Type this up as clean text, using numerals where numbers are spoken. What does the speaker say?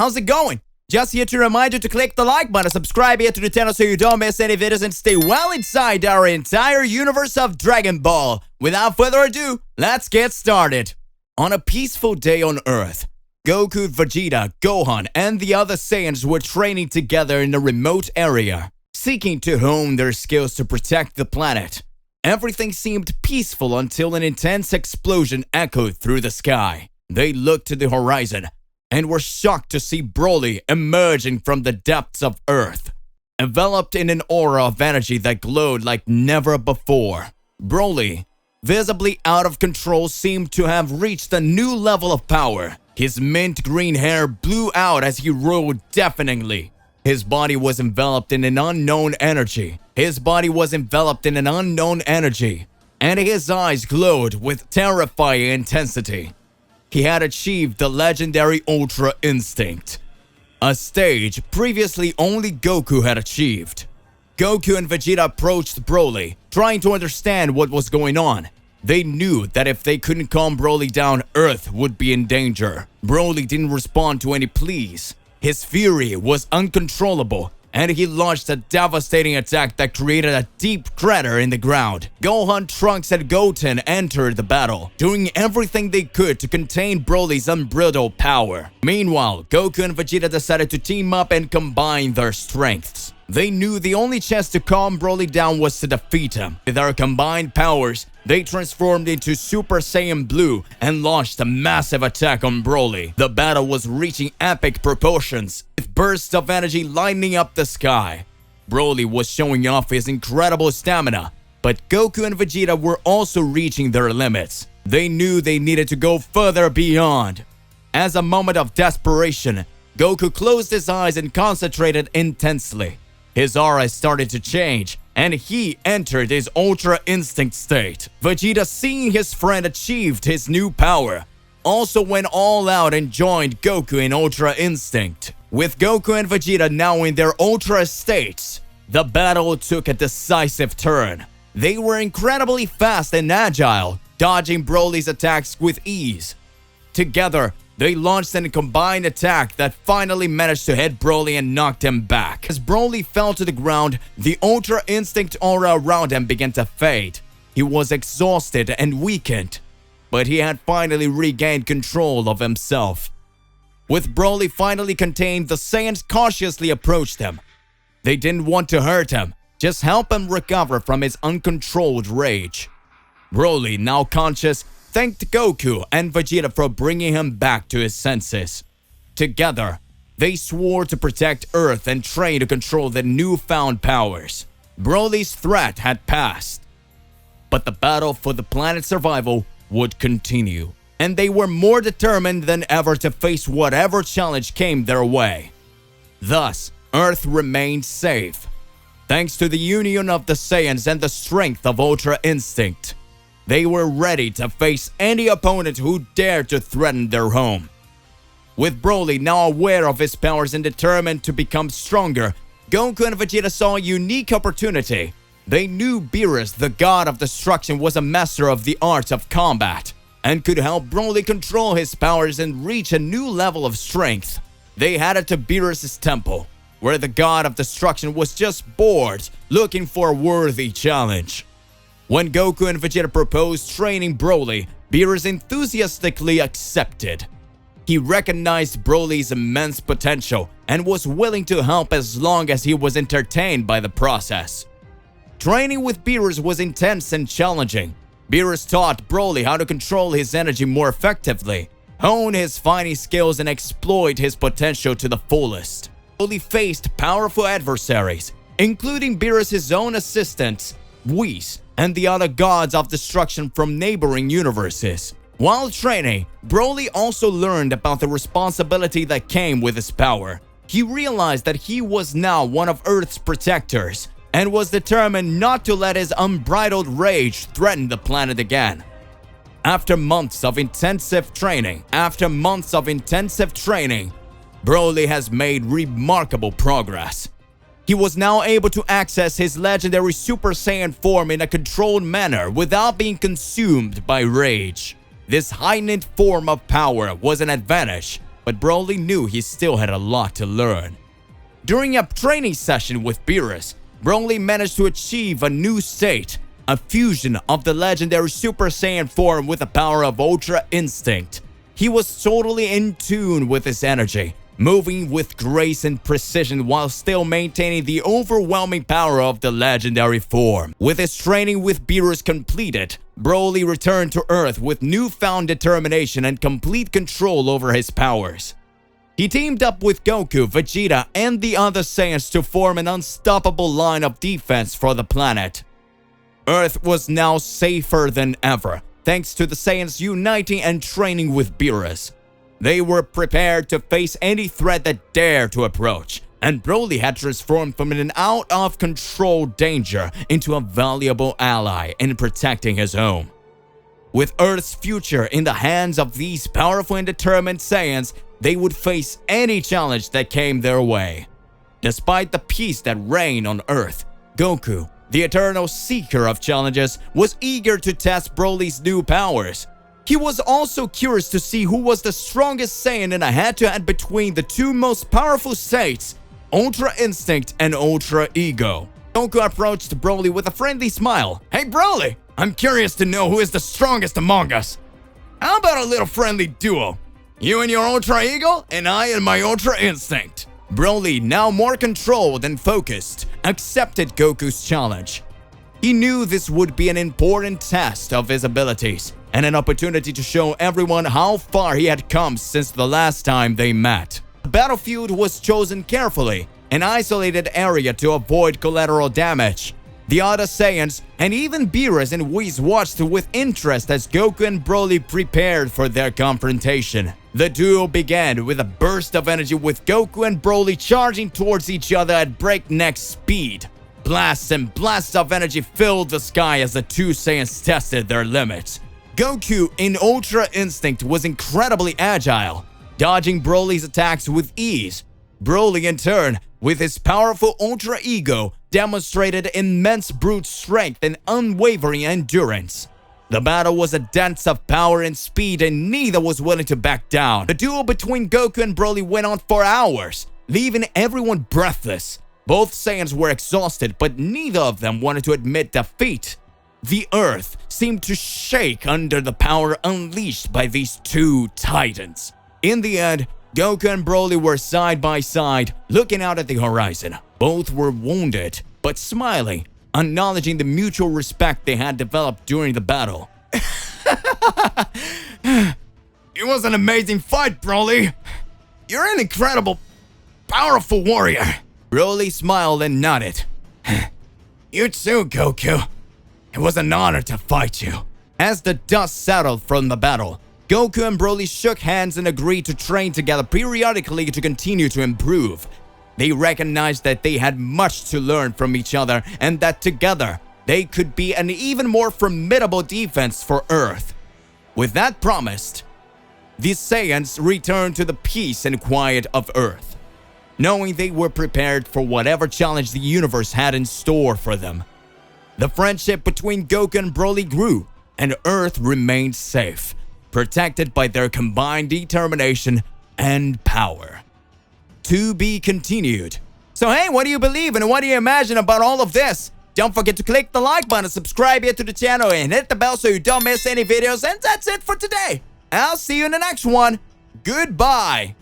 how's it going? Just here to remind you to click the like button, subscribe here to the channel so you don't miss any videos and stay well inside our entire universe of Dragon Ball. Without further ado, let's get started. On a peaceful day on Earth, Goku, Vegeta, Gohan, and the other Saiyans were training together in a remote area, seeking to hone their skills to protect the planet. Everything seemed peaceful until an intense explosion echoed through the sky. They looked to the horizon and were shocked to see Broly emerging from the depths of Earth, enveloped in an aura of energy that glowed like never before. Broly, visibly out of control, seemed to have reached a new level of power. His mint green hair blew out as he roared deafeningly. His body was enveloped in an unknown energy. And his eyes glowed with terrifying intensity. He had achieved the legendary Ultra Instinct, a stage previously only Goku had achieved. Goku and Vegeta approached Broly, trying to understand what was going on. They knew that if they couldn't calm Broly down, Earth would be in danger. Broly didn't respond to any pleas. His fury was uncontrollable, and he launched a devastating attack that created a deep crater in the ground. Gohan, Trunks, and Goten entered the battle, doing everything they could to contain Broly's unbridled power. Meanwhile, Goku and Vegeta decided to team up and combine their strengths. They knew the only chance to calm Broly down was to defeat him. With their combined powers, they transformed into Super Saiyan Blue and launched a massive attack on Broly. The battle was reaching epic proportions, with bursts of energy lighting up the sky. Broly was showing off his incredible stamina, but Goku and Vegeta were also reaching their limits. They knew they needed to go further beyond. As a moment of desperation, Goku closed his eyes and concentrated intensely. His aura started to change, and he entered his Ultra Instinct state. Vegeta, seeing his friend achieved his new power, also went all out and joined Goku in Ultra Instinct. With Goku and Vegeta now in their Ultra states, the battle took a decisive turn. They were incredibly fast and agile, dodging Broly's attacks with ease. Together, they launched a combined attack that finally managed to hit Broly and knocked him back. As Broly fell to the ground, the Ultra Instinct aura around him began to fade. He was exhausted and weakened, but he had finally regained control of himself. With Broly finally contained, the Saiyans cautiously approached him. They didn't want to hurt him, just help him recover from his uncontrolled rage. Broly, now conscious, thanked Goku and Vegeta for bringing him back to his senses. Together, they swore to protect Earth and train to control their newfound powers. Broly's threat had passed, but the battle for the planet's survival would continue, and they were more determined than ever to face whatever challenge came their way. Thus, Earth remained safe, thanks to the union of the Saiyans and the strength of Ultra Instinct. They were ready to face any opponent who dared to threaten their home. With Broly now aware of his powers and determined to become stronger, Goku and Vegeta saw a unique opportunity. They knew Beerus, the god of destruction, was a master of the art of combat and could help Broly control his powers and reach a new level of strength. They headed to Beerus' temple, where the god of destruction was just bored, looking for a worthy challenge. When Goku and Vegeta proposed training Broly, Beerus enthusiastically accepted. He recognized Broly's immense potential and was willing to help as long as he was entertained by the process. Training with Beerus was intense and challenging. Beerus taught Broly how to control his energy more effectively, hone his fighting skills, and exploit his potential to the fullest. Broly faced powerful adversaries, including Beerus' own assistants, Whis, and the other gods of destruction from neighboring universes. While training, Broly also learned about the responsibility that came with his power. He realized that he was now one of Earth's protectors and was determined not to let his unbridled rage threaten the planet again. After months of intensive training, Broly has made remarkable progress. He was now able to access his legendary Super Saiyan form in a controlled manner without being consumed by rage. This heightened form of power was an advantage, but Broly knew he still had a lot to learn. During a training session with Beerus, Broly managed to achieve a new state, a fusion of the legendary Super Saiyan form with the power of Ultra Instinct. He was totally in tune with his energy, moving with grace and precision while still maintaining the overwhelming power of the legendary form. With his training with Beerus completed, Broly returned to Earth with newfound determination and complete control over his powers. He teamed up with Goku, Vegeta, and the other Saiyans to form an unstoppable line of defense for the planet. Earth was now safer than ever, thanks to the Saiyans uniting and training with Beerus. They were prepared to face any threat that dared to approach, and Broly had transformed from an out-of-control danger into a valuable ally in protecting his home. With Earth's future in the hands of these powerful and determined Saiyans, they would face any challenge that came their way. Despite the peace that reigned on Earth, Goku, the eternal seeker of challenges, was eager to test Broly's new powers. He was also curious to see who was the strongest Saiyan in a head-to-head between the two most powerful states, Ultra Instinct and Ultra Ego. Goku approached Broly with a friendly smile. "Hey Broly, I'm curious to know who is the strongest among us. How about a little friendly duo? You and your Ultra Ego, and I and my Ultra Instinct." Broly, now more controlled and focused, accepted Goku's challenge. He knew this would be an important test of his abilities, and an opportunity to show everyone how far he had come since the last time they met. The battlefield was chosen carefully, an isolated area to avoid collateral damage. The other Saiyans, and even Beerus and Whis, watched with interest as Goku and Broly prepared for their confrontation. The duel began with a burst of energy, with Goku and Broly charging towards each other at breakneck speed. Blasts and blasts of energy filled the sky as the two Saiyans tested their limits. Goku in Ultra Instinct was incredibly agile, dodging Broly's attacks with ease. Broly, in turn, with his powerful Ultra Ego, demonstrated immense brute strength and unwavering endurance. The battle was a dance of power and speed, and neither was willing to back down. The duel between Goku and Broly went on for hours, leaving everyone breathless. Both Saiyans were exhausted, but neither of them wanted to admit defeat. The Earth seemed to shake under the power unleashed by these two titans. In the end, Goku and Broly were side by side, looking out at the horizon. Both were wounded, but smiling, acknowledging the mutual respect they had developed during the battle. "It was an amazing fight, Broly. You're an incredible, powerful warrior." Broly smiled and nodded. "You too, Goku. It was an honor to fight you." As the dust settled from the battle, Goku and Broly shook hands and agreed to train together periodically to continue to improve. They recognized that they had much to learn from each other, and that together, they could be an even more formidable defense for Earth. With that promised, the Saiyans returned to the peace and quiet of Earth, knowing they were prepared for whatever challenge the universe had in store for them. The friendship between Goku and Broly grew, and Earth remained safe, protected by their combined determination and power. To be continued. So hey, what do you believe and what do you imagine about all of this? Don't forget to click the like button, subscribe here to the channel, and hit the bell so you don't miss any videos. And that's it for today. I'll see you in the next one. Goodbye.